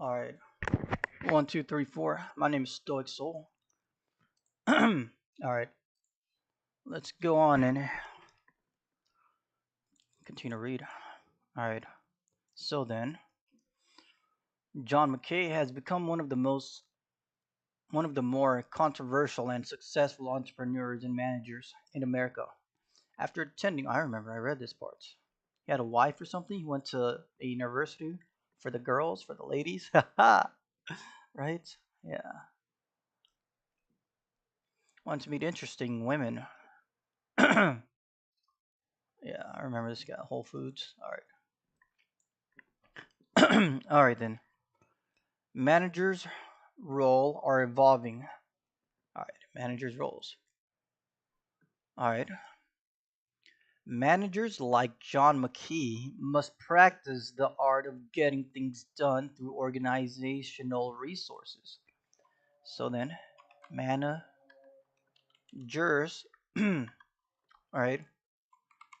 All right. One, two, three, four. My name is Stoic Soul. All right. Let's go on and continue to read. All right. So then, John McKay has become one of the more controversial and successful entrepreneurs and managers in America. After attending, I remember I read this part. He had a wife or something. He went to a university for the girls, for the ladies. Right? Yeah. Wanted to meet interesting women. Yeah, I remember this guy, Whole Foods. All right. All right then. Managers' role are evolving. All right. Managers' roles. All right. Managers like John McKee must practice the art of getting things done through organizational resources. So then, managers, all right,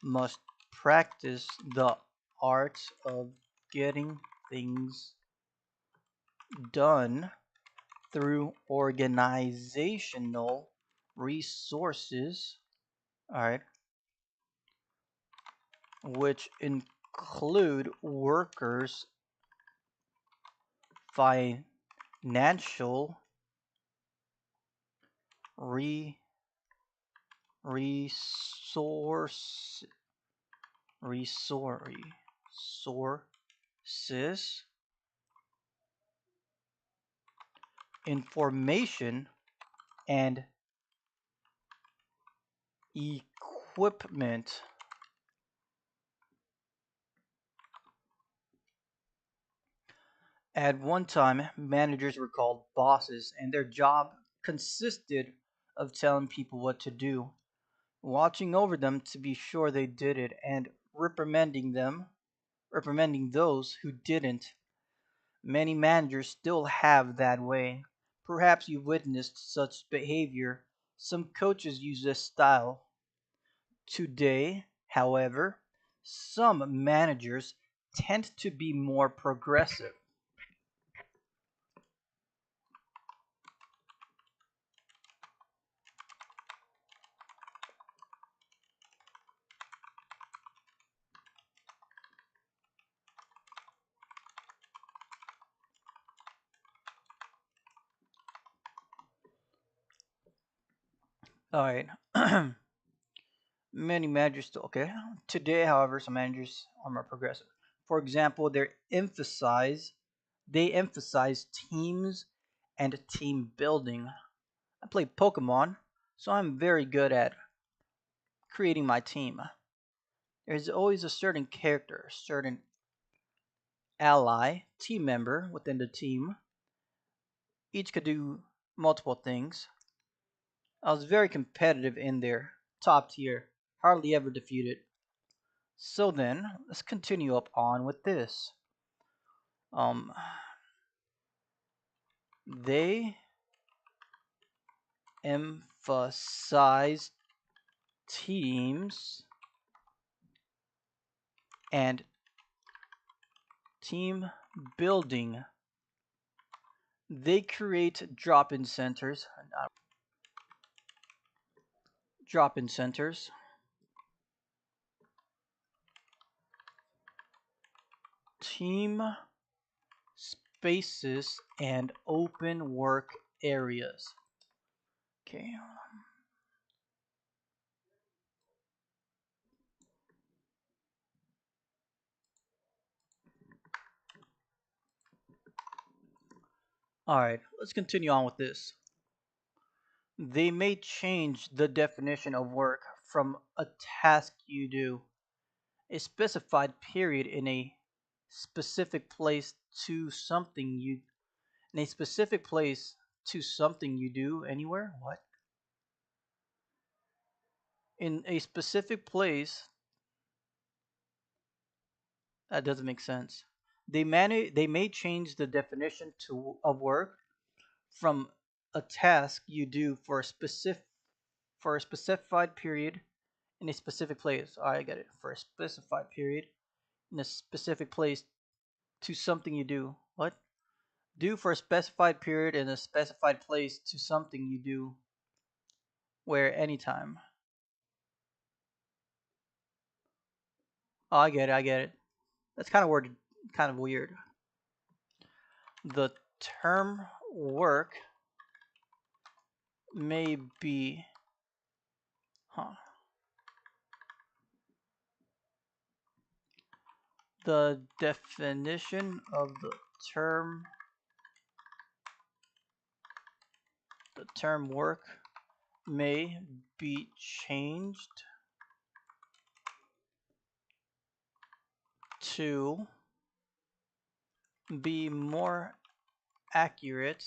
must practice the art of getting things done through organizational resources, all right, which include workers' financial re- resource resources, information, and equipment. At one time, managers were called bosses, and their job consisted of telling people what to do, watching over them to be sure they did it, and reprimanding those who didn't. Many managers still have that way. Perhaps you've witnessed such behavior. Some coaches use this style. Today, however, some managers tend to be more progressive. All right. Many managers still okay. Today, however, some managers are more progressive. For example, they emphasize teams and team building. I play Pokemon, so I'm very good at creating my team. There's always a certain character, a certain ally, team member within the team. Each could do multiple things. I was very competitive in there, top tier, hardly ever defeated. So then, let's continue up on with this. Um, they emphasize teams and team building. They create drop-in centers, team spaces, and open work areas. Okay. All right, let's continue on with this. They may change the definition of work from a task you do, a specified period in a specific place to something you in a specific place to something you do anywhere. What? In a specific place, that doesn't make sense. They may change the definition to of work from a task you do for a specified period in a specific place. I get it. For a specified period in a specific place to something you do. What? Do for a specified period in a specified place to something you do where anytime. Oh, I get it. I get it. That's kind of worded, kind of weird. The term work may be, huh? The definition of the term work may be changed to be more accurate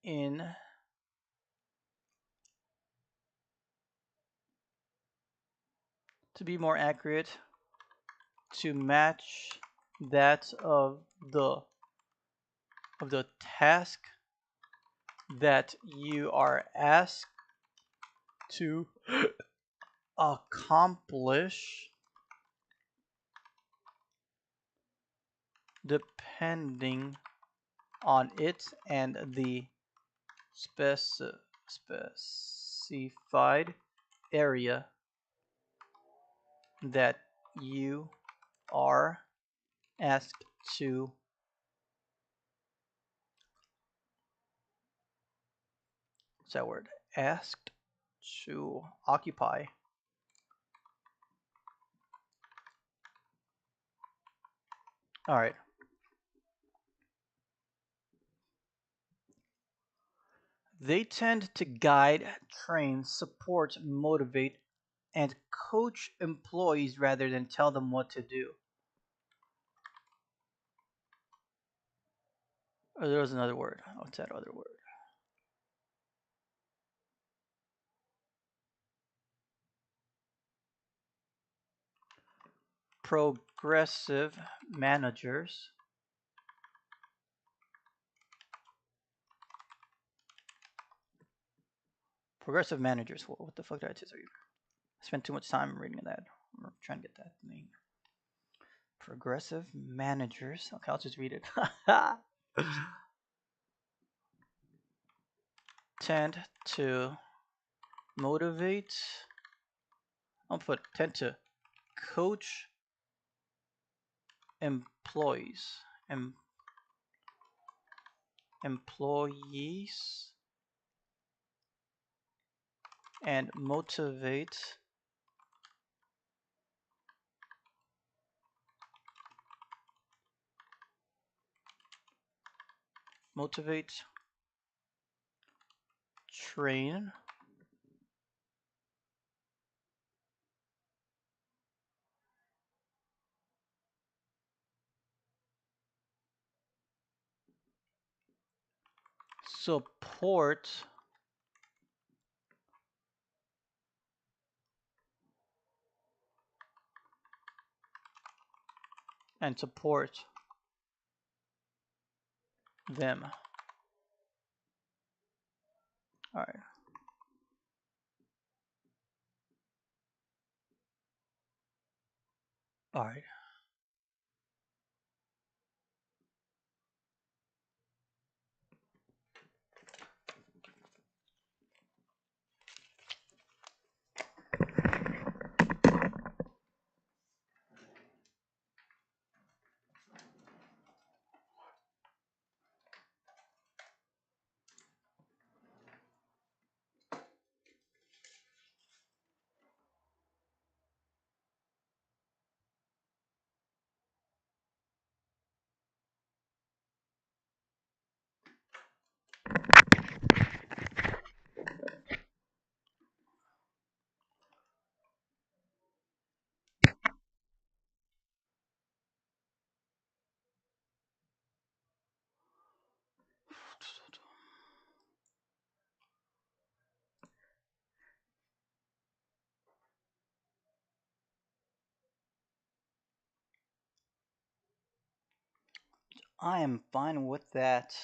in to be more accurate to match that of the task that you are asked to accomplish depending on it and the specified area that you are asked to what's that word? Asked to occupy. All right. They tend to guide, train, support, motivate, and coach employees rather than tell them what to do. Or there was another word. What's that other word? Progressive managers. Progressive managers. What the fuck did I say? I spent too much time reading that. I'm trying to get that name. Progressive managers. Okay, I'll just read it. Tend to motivate. I'll put tend to coach employees. Employees and motivate train support and support them. All right. All right. I am fine with that.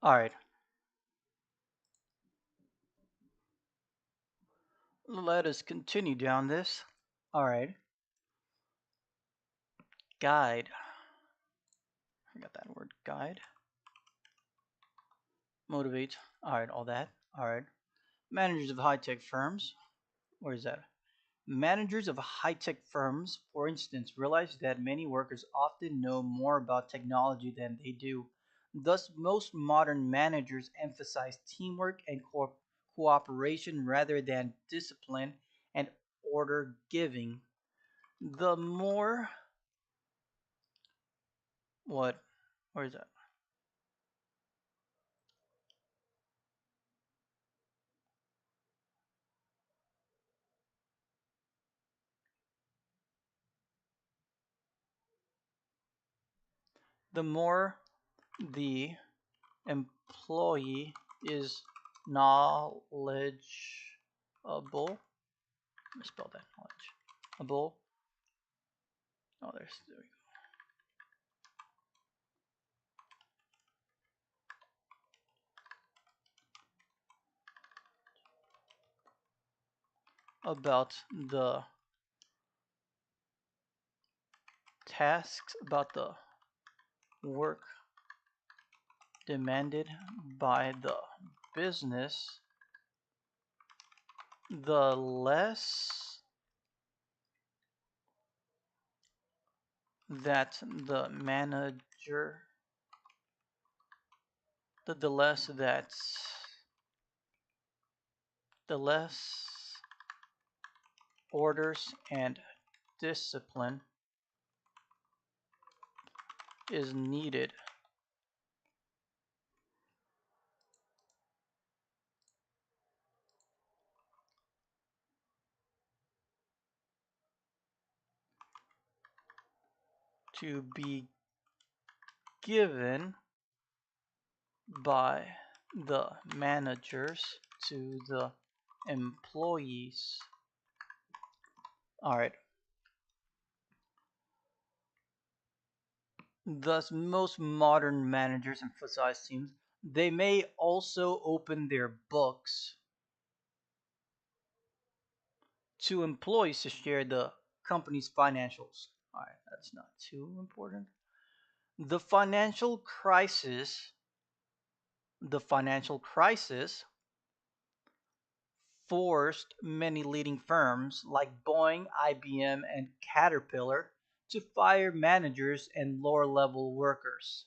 Alright, let us continue down this. Alright, guide. I got that word, guide. Motivate. Alright, all that. Alright. Managers of high tech firms. Where is that? Managers of high tech firms, for instance, realize that many workers often know more about technology than they do. Thus, most modern managers emphasize teamwork and cooperation rather than discipline and order giving. The more, what? Where is that? The more the employee is knowledgeable. Let me spell that knowledgeable. Oh, there we go. About the tasks, about the work demanded by the business, the less that the manager, the less that the less orders and discipline is needed to be given by the managers to the employees. All right. Thus, most modern managers emphasize teams. They may also open their books to employees to share the company's financials. All right, that's not too important. The financial crisis, the financial crisis forced many leading firms like Boeing, IBM, and Caterpillar to fire managers and lower level workers.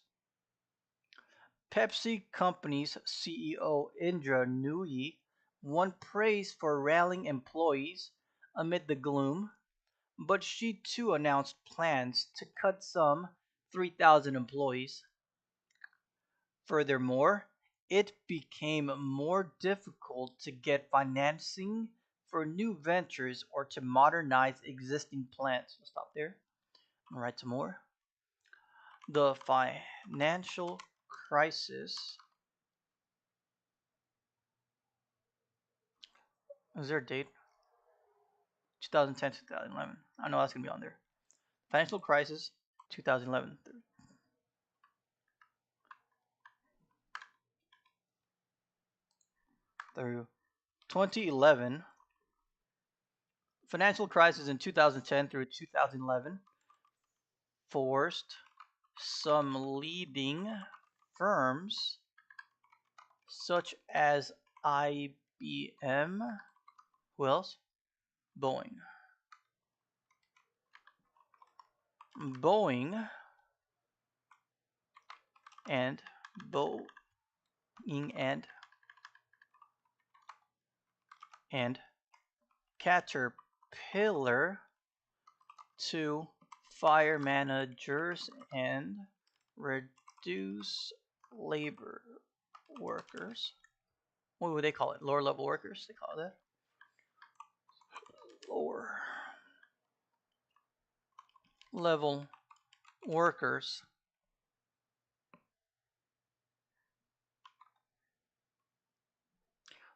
Pepsi Company's CEO Indra Nooyi won praise for rallying employees amid the gloom, but she too announced plans to cut some 3,000 employees. Furthermore, it became more difficult to get financing for new ventures or to modernize existing plants. We'll stop there and write some more. The financial crisis. Is there a date? 2010 2011. I know that's going to be on there. Financial crisis 2011 through 2011. Financial crisis in 2010 through 2011 forced some leading firms such as IBM, who else? Boeing. Boeing and Boeing and Caterpillar to fire managers and reduce labor workers. What would they call it? Lower level workers? They call it that? Lower level workers.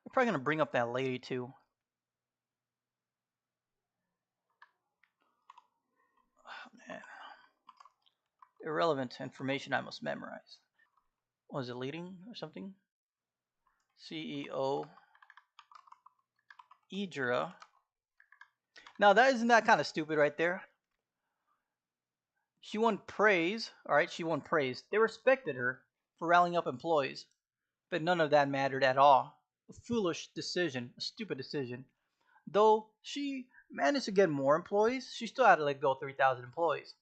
We're probably going to bring up that lady too. Oh, man. Irrelevant information I must memorize. Was it leading or something? CEO Idra. Now that isn't that kind of stupid right there. She won praise. All right, she won praise. They respected her for rallying up employees, but none of that mattered at all. A foolish decision, a stupid decision. Though she managed to get more employees, she still had to let go 3,000 employees.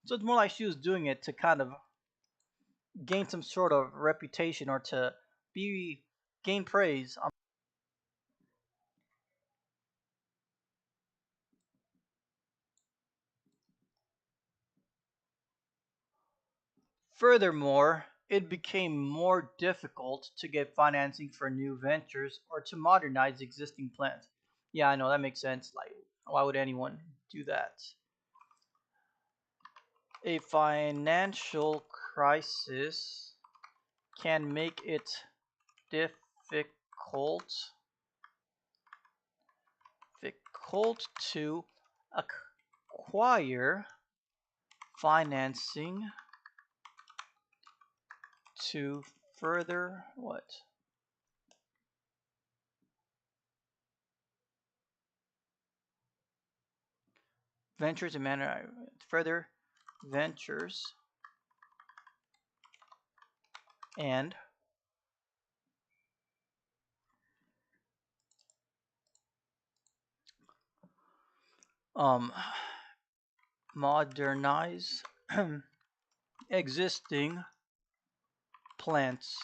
So it's more like she was doing it to kind of gain some sort of reputation or to be gain praise. Furthermore, it became more difficult to get financing for new ventures or to modernize existing plants. Yeah, I know that makes sense. Like, why would anyone do that? A financial crisis can make it difficult difficult to acquire financing to further what? Ventures and manner further ventures and um modernize existing plants.